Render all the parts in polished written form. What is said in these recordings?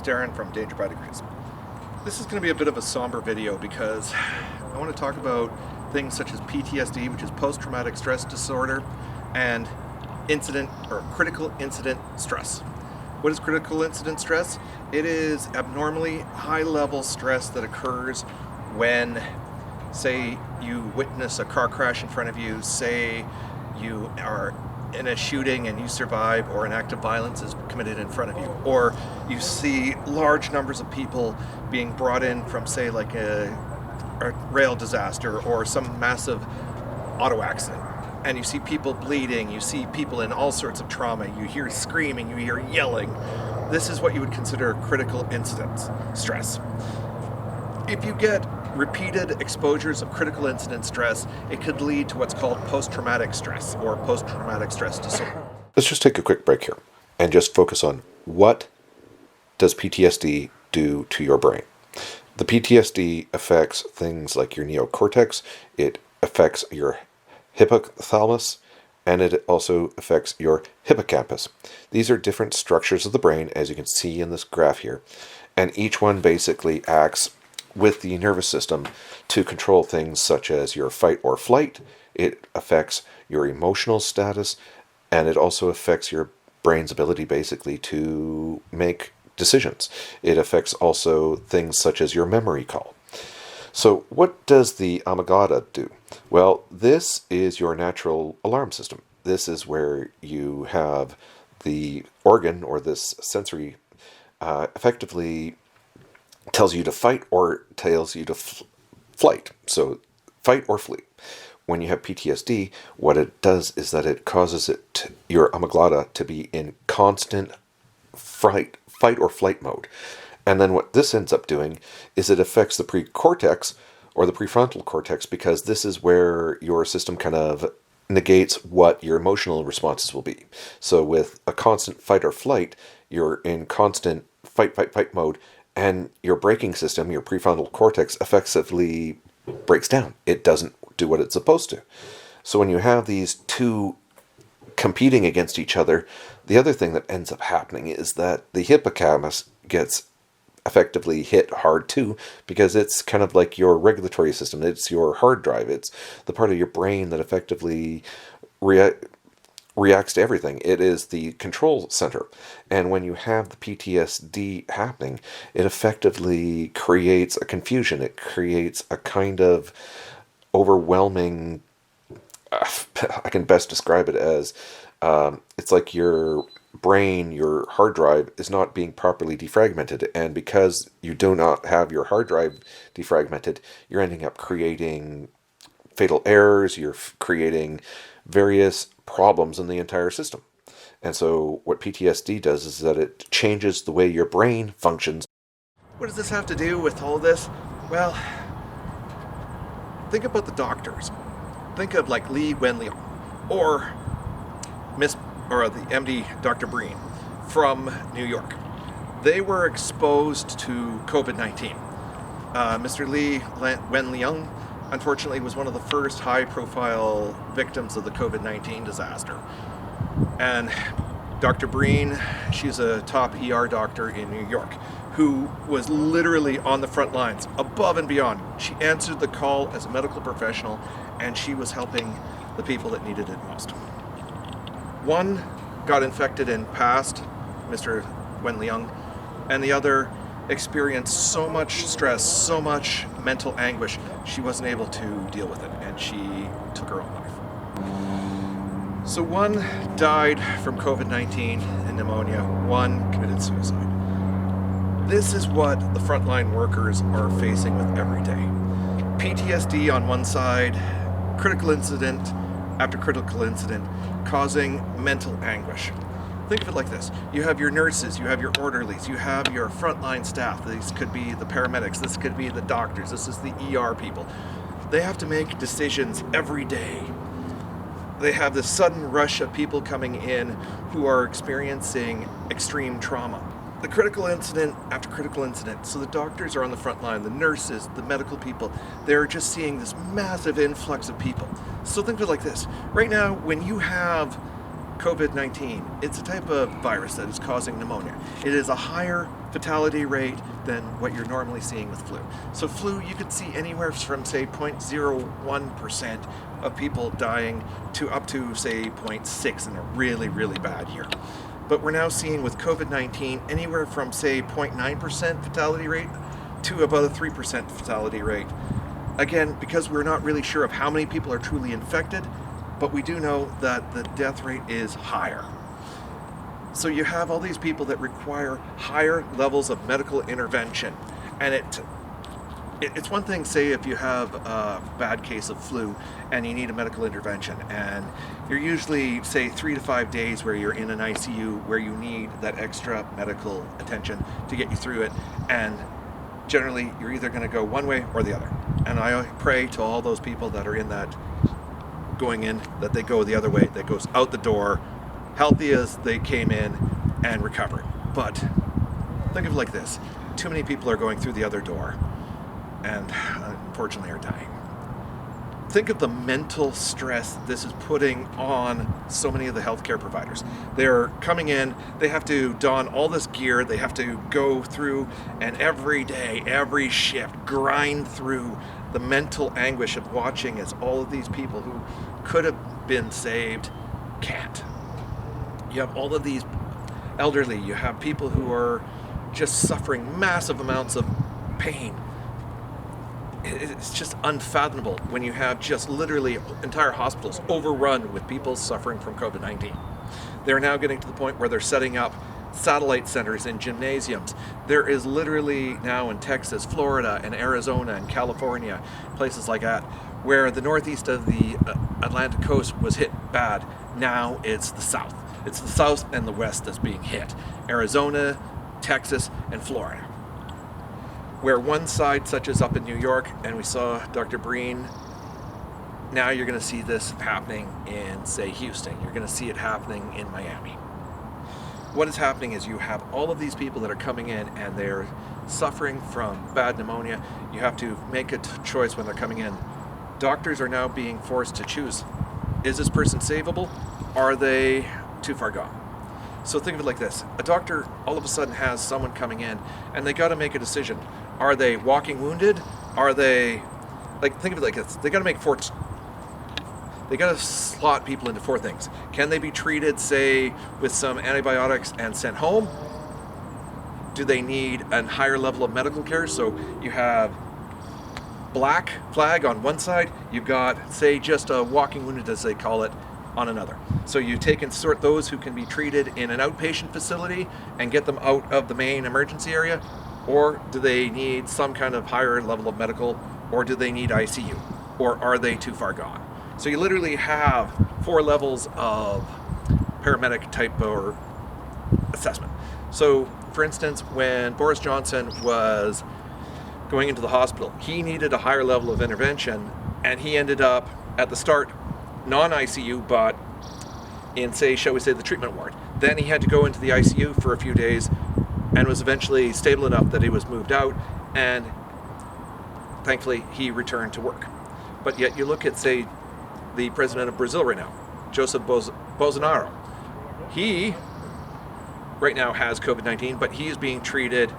is Darren from Danger by Degrees. This is going to be a bit of a somber video because I want to talk about things such as PTSD, which is post-traumatic stress disorder, and critical incident stress. What is critical incident stress? It is abnormally high-level stress that occurs when, say, you witness a car crash in front of you, say you are in a shooting and you survive, or an act of violence is committed in front of you, or you see large numbers of people being brought in from, say, like a rail disaster or some massive auto accident, and you see people bleeding, you see people in all sorts of trauma, you hear screaming, you hear yelling. This is what you would consider critical incident stress. If you get repeated exposures of critical incident stress, it could lead to what's called post-traumatic stress or post-traumatic stress disorder. Let's just take a quick break here and just focus on what does PTSD do to your brain. The PTSD affects things like your neocortex, it affects your hypothalamus, and it also affects your hippocampus. These are different structures of the brain, as you can see in this graph here, and each one basically acts with the nervous system to control things such as your fight or flight. It affects your emotional status, and it also affects your brain's ability basically to make decisions. It affects also things such as your memory call. So what does the amygdala do? Well, this is your natural alarm system. This is where you have the organ, or this sensory, effectively tells you to fight or tells you to flight. So fight or flee. When you have PTSD, what it does is that it causes your amygdala to be in constant fight or flight mode. And then what this ends up doing is it affects the precortex or the prefrontal cortex, because this is where your system kind of negates what your emotional responses will be. So with a constant fight or flight, you're in constant fight mode, and your braking system, your prefrontal cortex, effectively breaks down. It doesn't do what it's supposed to. So when you have these two competing against each other, the other thing that ends up happening is that the hippocampus gets effectively hit hard too, because it's kind of like your regulatory system. It's your hard drive. It's the part of your brain that effectively reacts to everything. It is the control center. And when you have the PTSD happening, it effectively creates a confusion. It creates a kind of overwhelming, I can best describe it as, it's like your brain, your hard drive, is not being properly defragmented. And because you do not have your hard drive defragmented, you're ending up creating fatal errors, you're creating various problems in the entire system. And so what PTSD does is that it changes the way your brain functions. What does this have to do with all this? Well, think about the doctors. Think of like Lee Wenliang or the MD Dr. Breen from New York. They were exposed to COVID-19. Mr. Lee Wenliang, unfortunately, was one of the first high-profile victims of the COVID-19 disaster. And Dr. Breen, she's a top ER doctor in New York, who was literally on the front lines, above and beyond. She answered the call as a medical professional, and she was helping the people that needed it most. One got infected and passed, Mr. Wenliang, and the other experienced so much stress, so much mental anguish, she wasn't able to deal with it, and she took her own life. So one died from COVID-19 and pneumonia, one committed suicide. This is what the frontline workers are facing with every day. PTSD on one side, critical incident after critical incident, causing mental anguish. Think of it like this. You have your nurses, you have your orderlies, you have your frontline staff. These could be the paramedics, this could be the doctors, this is the ER people. They have to make decisions every day. They have this sudden rush of people coming in who are experiencing extreme trauma. The critical incident after critical incident. So the doctors are on the front line, the nurses, the medical people, they're just seeing this massive influx of people. So think of it like this. Right now, when you have COVID-19, it's a type of virus that is causing pneumonia. It is a higher fatality rate than what you're normally seeing with flu. So flu, you could see anywhere from, say, 0.01% of people dying to up to, say, 0.6 in a really, really bad year. But we're now seeing with COVID-19 anywhere from, say, 0.9% fatality rate to about a 3% fatality rate. Again, because we're not really sure of how many people are truly infected, but we do know that the death rate is higher. So you have all these people that require higher levels of medical intervention. And it's one thing, say, if you have a bad case of flu and you need a medical intervention, and you're usually, say, 3 to 5 days where you're in an ICU where you need that extra medical attention to get you through it, and generally you're either going to go one way or the other. And I pray to all those people that are in that going in that they go the other way, that goes out the door healthy as they came in and recovering. But think of it like this: too many people are going through the other door and unfortunately are dying. Think of the mental stress this is putting on so many of the healthcare providers. They're coming in, they have to don all this gear, they have to go through, and every day, every shift, grind through the mental anguish of watching as all of these people who could have been saved can't. You have all of these elderly, you have people who are just suffering massive amounts of pain. It's just unfathomable when you have just literally entire hospitals overrun with people suffering from COVID-19. They're now getting to the point where they're setting up satellite centers in gymnasiums. There is literally now in Texas, Florida, and Arizona, and California, places like that, where the northeast of the Atlantic coast was hit bad. Now it's the south. It's the south and the west that's being hit. Arizona, Texas, and Florida. Where one side, such as up in New York, and we saw Dr. Breen, now you're going to see this happening in, say, Houston. You're going to see it happening in Miami. What is happening is you have all of these people that are coming in and they're suffering from bad pneumonia. You have to make a choice when they're coming in. Doctors are now being forced to choose. Is this person savable? Are they too far gone? So think of it like this. A doctor all of a sudden has someone coming in and they got to make a decision. Are they walking wounded? Are they, think of it like this. They got to make they got to slot people into 4 things. Can they be treated, say, with some antibiotics and sent home? Do they need a higher level of medical care? So you have black flag on one side, you've got, say, just a walking wounded, as they call it, on another. So you take and sort those who can be treated in an outpatient facility and get them out of the main emergency area, or do they need some kind of higher level of medical, or do they need ICU, or are they too far gone? So you literally have 4 levels of paramedic type or assessment. So for instance, when Boris Johnson was going into the hospital, he needed a higher level of intervention, and he ended up at the start non-ICU, but in, say, shall we say, the treatment ward. Then he had to go into the ICU for a few days and was eventually stable enough that he was moved out, and thankfully he returned to work. But yet you look at, say, the president of Brazil right now, Joseph Bolsonaro. He right now has COVID-19, but he is being treated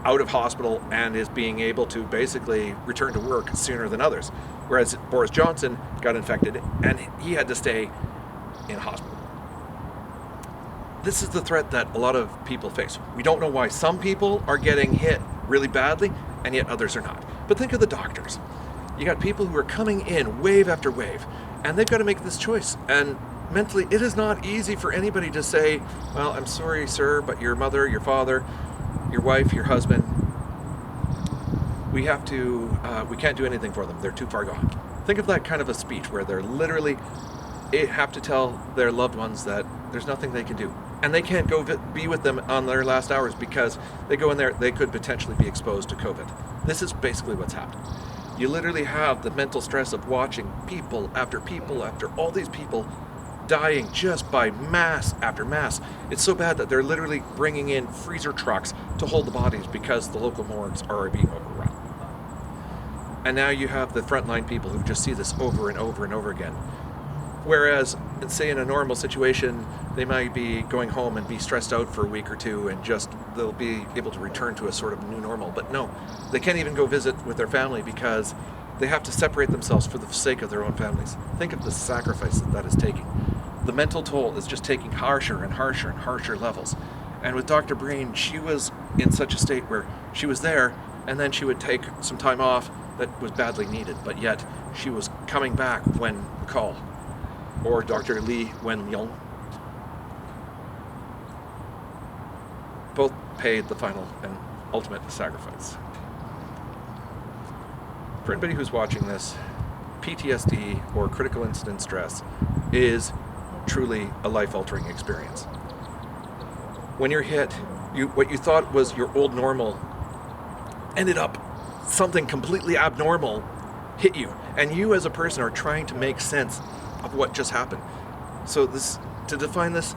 out of hospital and is being able to basically return to work sooner than others. Whereas Boris Johnson got infected and he had to stay in hospital. This is the threat that a lot of people face. We don't know why some people are getting hit really badly and yet others are not. But think of the doctors. You got people who are coming in wave after wave, and they've got to make this choice. And mentally, it is not easy for anybody to say, well, I'm sorry, sir, but your mother, your father, your wife, your husband, we can't do anything for them. They're too far gone. Think of that kind of a speech where they're literally have to tell their loved ones that there's nothing they can do. And they can't go be with them on their last hours because they go in there, they could potentially be exposed to COVID. This is basically what's happening. You literally have the mental stress of watching people after all these people dying just by mass after mass. It's so bad that they're literally bringing in freezer trucks to hold the bodies because the local morgues are being overrun. And now you have the frontline people who just see this over and over and over again. Whereas, say in a normal situation, they might be going home and be stressed out for a week or two and just they'll be able to return to a sort of new normal. But no, they can't even go visit with their family because they have to separate themselves for the sake of their own families. Think of the sacrifice that is taking. The mental toll is just taking harsher and harsher and harsher levels. And with Dr. Breen, she was in such a state where she was there and then she would take some time off that was badly needed, but yet she was coming back when called. Or Dr. Lee Wen-Yong. Both paid the final and ultimate sacrifice. For anybody who's watching this, PTSD or critical incident stress is truly a life-altering experience. When you're hit, what you thought was your old normal ended up something completely abnormal hit you, and you as a person are trying to make sense of what just happened. So to define this,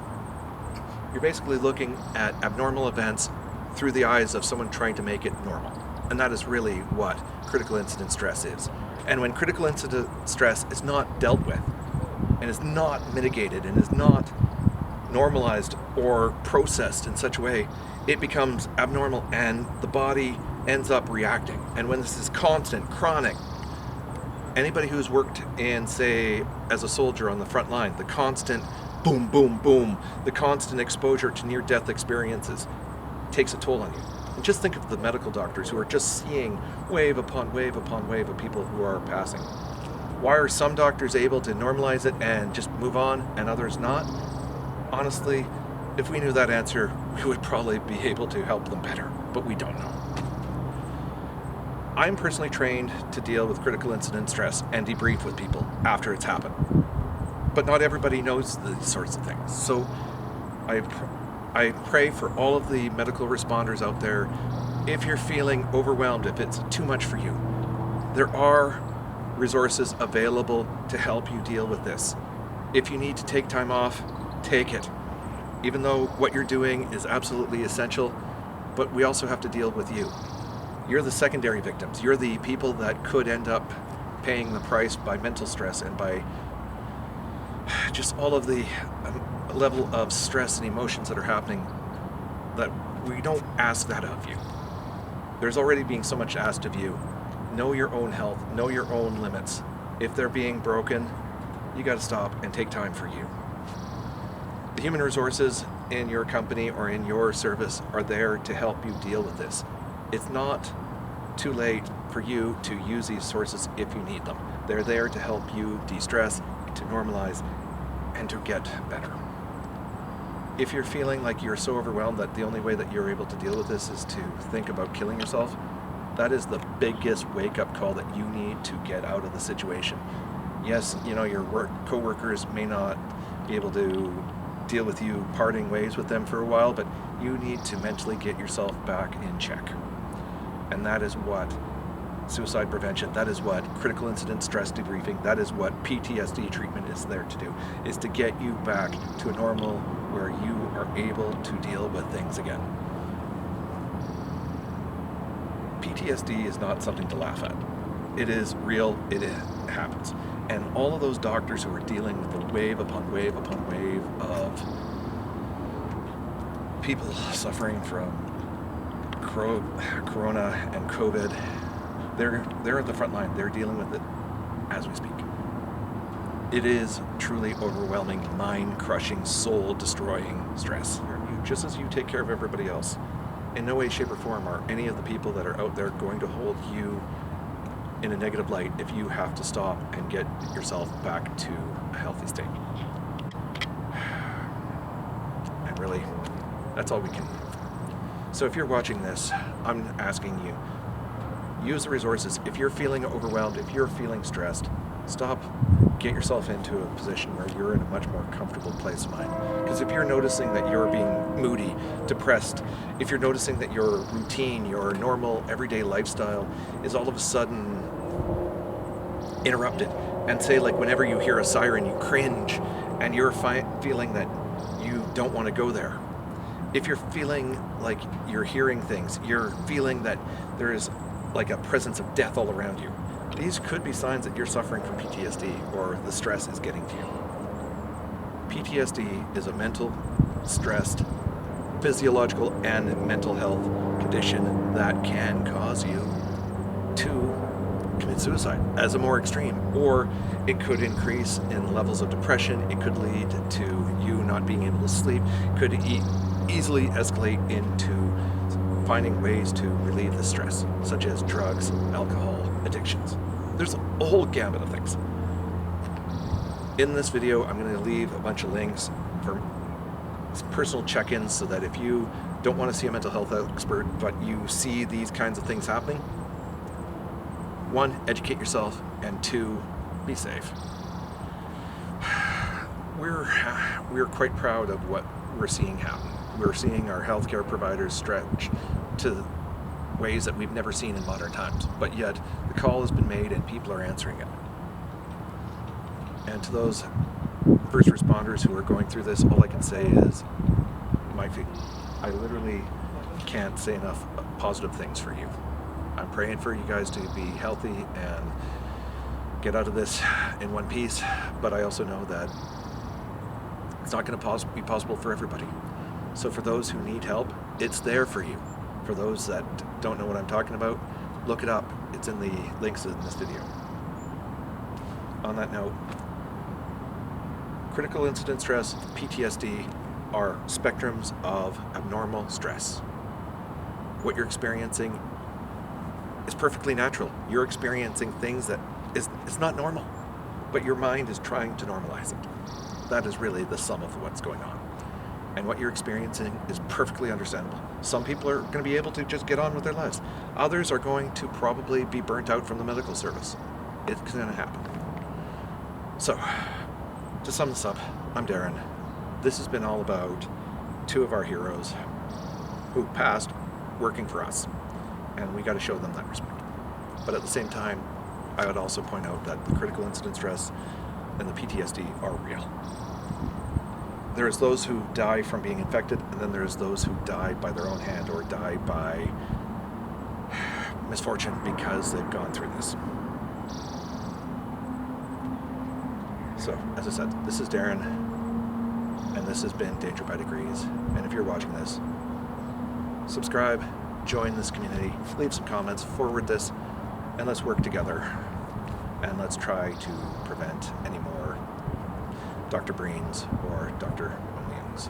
you're basically looking at abnormal events through the eyes of someone trying to make it normal. And that is really what critical incident stress is. And when critical incident stress is not dealt with, and is not mitigated, and is not normalized or processed in such a way, it becomes abnormal and the body ends up reacting. And when this is constant, chronic, anybody who's worked in, say, as a soldier on the front line, the constant boom, boom, boom, the constant exposure to near-death experiences takes a toll on you. And just think of the medical doctors who are just seeing wave upon wave upon wave of people who are passing. Why are some doctors able to normalize it and just move on and others not? Honestly, if we knew that answer, we would probably be able to help them better, but we don't know. I'm personally trained to deal with critical incident stress and debrief with people after it's happened. But not everybody knows these sorts of things. So I pray for all of the medical responders out there, if you're feeling overwhelmed, if it's too much for you, there are resources available to help you deal with this. If you need to take time off, take it. Even though what you're doing is absolutely essential, but we also have to deal with you. You're the secondary victims. You're the people that could end up paying the price by mental stress and by just all of the level of stress and emotions that are happening, that we don't ask that of you. There's already being so much asked of you. Know your own health, know your own limits. If they're being broken, you got to stop and take time for you. The human resources in your company or in your service are there to help you deal with this. It's not too late for you to use these sources if you need them. They're there to help you de-stress, to normalize, and to get better. If you're feeling like you're so overwhelmed that the only way that you're able to deal with this is to think about killing yourself, that is the biggest wake-up call that you need to get out of the situation. Yes, your co-workers may not be able to deal with you parting ways with them for a while, but you need to mentally get yourself back in check. And that is what suicide prevention, that is what critical incident stress debriefing, that is what PTSD treatment is there to do, is to get you back to a normal where you are able to deal with things again. PTSD is not something to laugh at. It is real, it happens. And all of those doctors who are dealing with the wave upon wave upon wave of people suffering from Corona and COVID, they're at the front line. They're dealing with it as we speak. It is truly overwhelming, mind-crushing, soul-destroying stress. Just as you take care of everybody else, in no way, shape, or form are any of the people that are out there going to hold you in a negative light if you have to stop and get yourself back to a healthy state. And really, that's all we can do. So if you're watching this, I'm asking you, use the resources. If you're feeling overwhelmed, if you're feeling stressed, stop, get yourself into a position where you're in a much more comfortable place of mind. Because if you're noticing that you're being moody, depressed, if you're noticing that your routine, your normal everyday lifestyle is all of a sudden interrupted, and say like whenever you hear a siren you cringe and you're feeling that you don't want to go there, if you're feeling like you're hearing things, you're feeling that there is like a presence of death all around you, these could be signs that you're suffering from PTSD or the stress is getting to you. PTSD is a mental, stressed, physiological, and mental health condition that can cause you to commit suicide as a more extreme, or it could increase in levels of depression. It could lead to you not being able to sleep. Could easily escalate into finding ways to relieve the stress, such as drugs, alcohol, addictions. There's a whole gamut of things. In this video, I'm going to leave a bunch of links for personal check-ins so that if you don't want to see a mental health expert, but you see these kinds of things happening, one, educate yourself, and two, be safe. We're quite proud of what we're seeing happen. We're seeing our healthcare providers stretch to ways that we've never seen in modern times, but yet the call has been made and people are answering it. And to those first responders who are going through this, all I can say is I literally can't say enough positive things for you. I'm praying for you guys to be healthy and get out of this in one piece, but I also know that it's not going to be possible for everybody. So for those who need help, it's there for you. For those that don't know what I'm talking about, look it up. It's in the links in this video. On that note, critical incident stress, PTSD, are spectrums of abnormal stress. What you're experiencing is perfectly natural. You're experiencing things that is not normal, but your mind is trying to normalize it. That is really the sum of what's going on. And what you're experiencing is perfectly understandable. Some people are going to be able to just get on with their lives. Others are going to probably be burnt out from the medical service. It's going to happen. So, to sum this up, I'm Darren. This has been all about two of our heroes who passed working for us, and we got to show them that respect. But at the same time, I would also point out that the critical incident stress and the PTSD are real. There is those who die from being infected, and then there's those who die by their own hand or die by misfortune because they've gone through this. So, as I said, this is Darren, and this has been Danger by Degrees. And if you're watching this, subscribe, join this community, leave some comments, forward this, and let's work together. And let's try to prevent any more Dr. Breens or Dr. Williams.